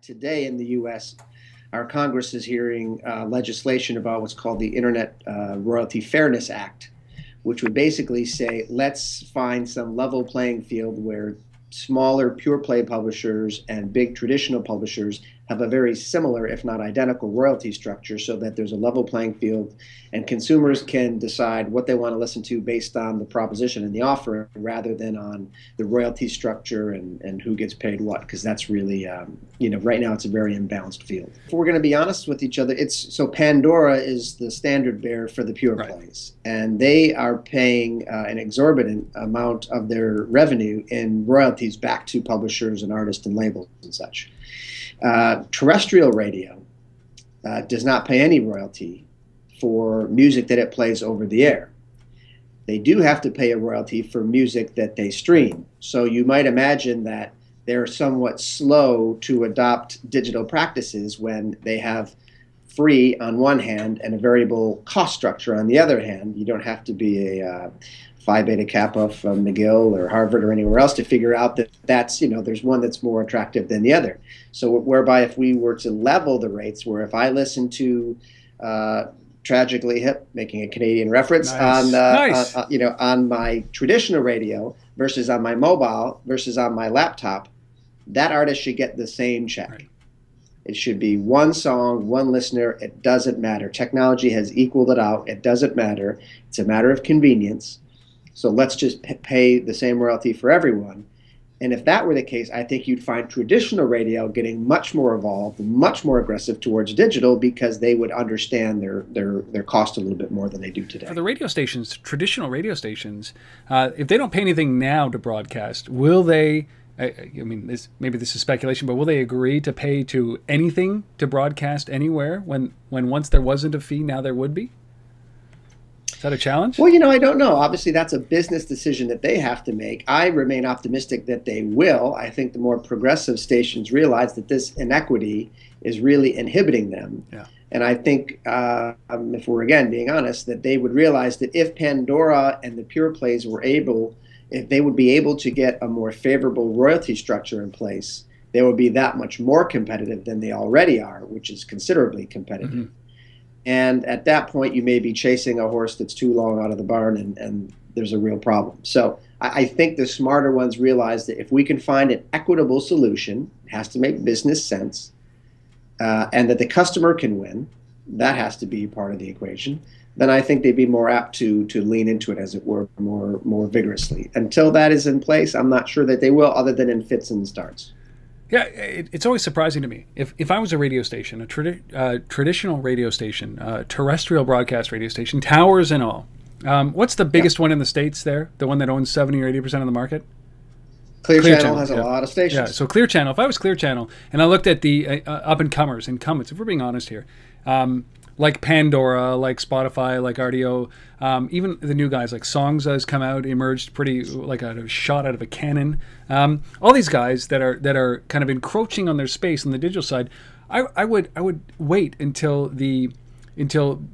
fact, today in the U.S., our Congress is hearing legislation about what's called the Internet Royalty Fairness Act, which would basically say, let's find some level playing field where smaller pure play publishers and big traditional publishers have a very similar, if not identical, royalty structure so that there's a level playing field and consumers can decide what they want to listen to based on the proposition and the offer rather than on the royalty structure and who gets paid what, because that's really, right now it's a very imbalanced field. If we're going to be honest with each other, so Pandora is the standard bearer for the pure plays, and they are paying an exorbitant amount of their revenue in royalties back to publishers and artists and labels and such. Terrestrial radio does not pay any royalty for music that it plays over the air. They do have to pay a royalty for music that they stream. So you might imagine that they're somewhat slow to adopt digital practices when they have free on one hand and a variable cost structure on the other hand. You don't have to be a Phi Beta Kappa from McGill or Harvard or anywhere else to figure out that there's one that's more attractive than the other. So whereby if we were to level the rates, where if I listen to Tragically Hip, making a Canadian reference, on my traditional radio versus on my mobile versus on my laptop, that artist should get the same check. Right. It should be one song, one listener. It doesn't matter. Technology has equaled it out. It doesn't matter. It's a matter of convenience. So let's just pay the same royalty for everyone. And if that were the case, I think you'd find traditional radio getting much more evolved, much more aggressive towards digital because they would understand their cost a little bit more than they do today. For the radio stations, traditional radio stations, if they don't pay anything now to broadcast, will they, maybe this is speculation, but will they agree to pay to anything to broadcast anywhere when once there wasn't a fee, now there would be? Is that a challenge? Well, I don't know. Obviously, that's a business decision that they have to make. I remain optimistic that they will. I think the more progressive stations realize that this inequity is really inhibiting them. Yeah. And I think, if we're again being honest, that they would realize that if Pandora and the pure plays were if they would be able to get a more favorable royalty structure in place, they would be that much more competitive than they already are, which is considerably competitive. Mm-hmm. And at that point, you may be chasing a horse that's too long out of the barn, and there's a real problem. So I think the smarter ones realize that if we can find an equitable solution, it has to make business sense, and that the customer can win, that has to be part of the equation, then I think they'd be more apt to lean into it, as it were, more vigorously. Until that is in place, I'm not sure that they will, other than in fits and starts. Yeah, it's always surprising to me. If I was a radio station, a traditional radio station, terrestrial broadcast radio station, towers and all, what's the biggest one in the States there? The one that owns 70 or 80% of the market? Clear Channel has a lot of stations. Yeah, so Clear Channel, if I was Clear Channel, and I looked at the up-and-comers, incumbents, if we're being honest here, like Pandora, like Spotify, like RDO, even the new guys like Songs has come out, emerged pretty like a shot out of a cannon. All these guys that are kind of encroaching on their space on the digital side, I would wait until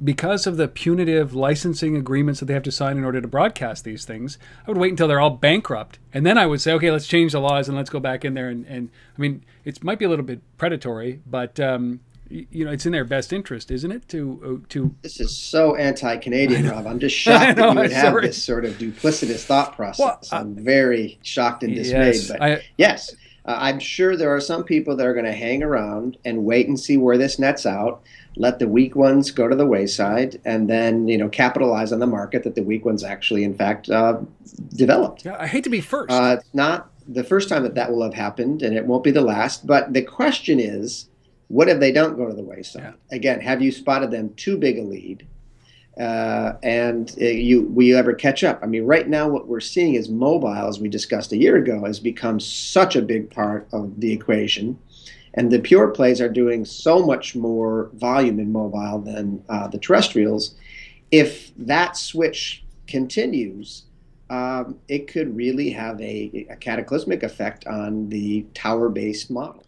because of the punitive licensing agreements that they have to sign in order to broadcast these things, I would wait until they're all bankrupt, and then I would say, okay, let's change the laws and let's go back in there and I mean, it might be a little bit predatory, but it's in their best interest, isn't it? To This is so anti-Canadian, Rob. I'm just shocked that you would have this sort of duplicitous thought process. I'm very shocked and dismayed. Yes, but yes, I'm sure there are some people that are going to hang around and wait and see where this nets out. Let the weak ones go to the wayside, and then capitalize on the market that the weak ones actually, in fact, developed. Yeah, I hate to be first. It's not the first time that will have happened, and it won't be the last. But the question is, what if they don't go to the wayside? Yeah. Again, have you spotted them too big a lead? Will you ever catch up? I mean, right now what we're seeing is mobile, as we discussed a year ago, has become such a big part of the equation. And the pure plays are doing so much more volume in mobile than the terrestrials. If that switch continues, it could really have a cataclysmic effect on the tower-based model.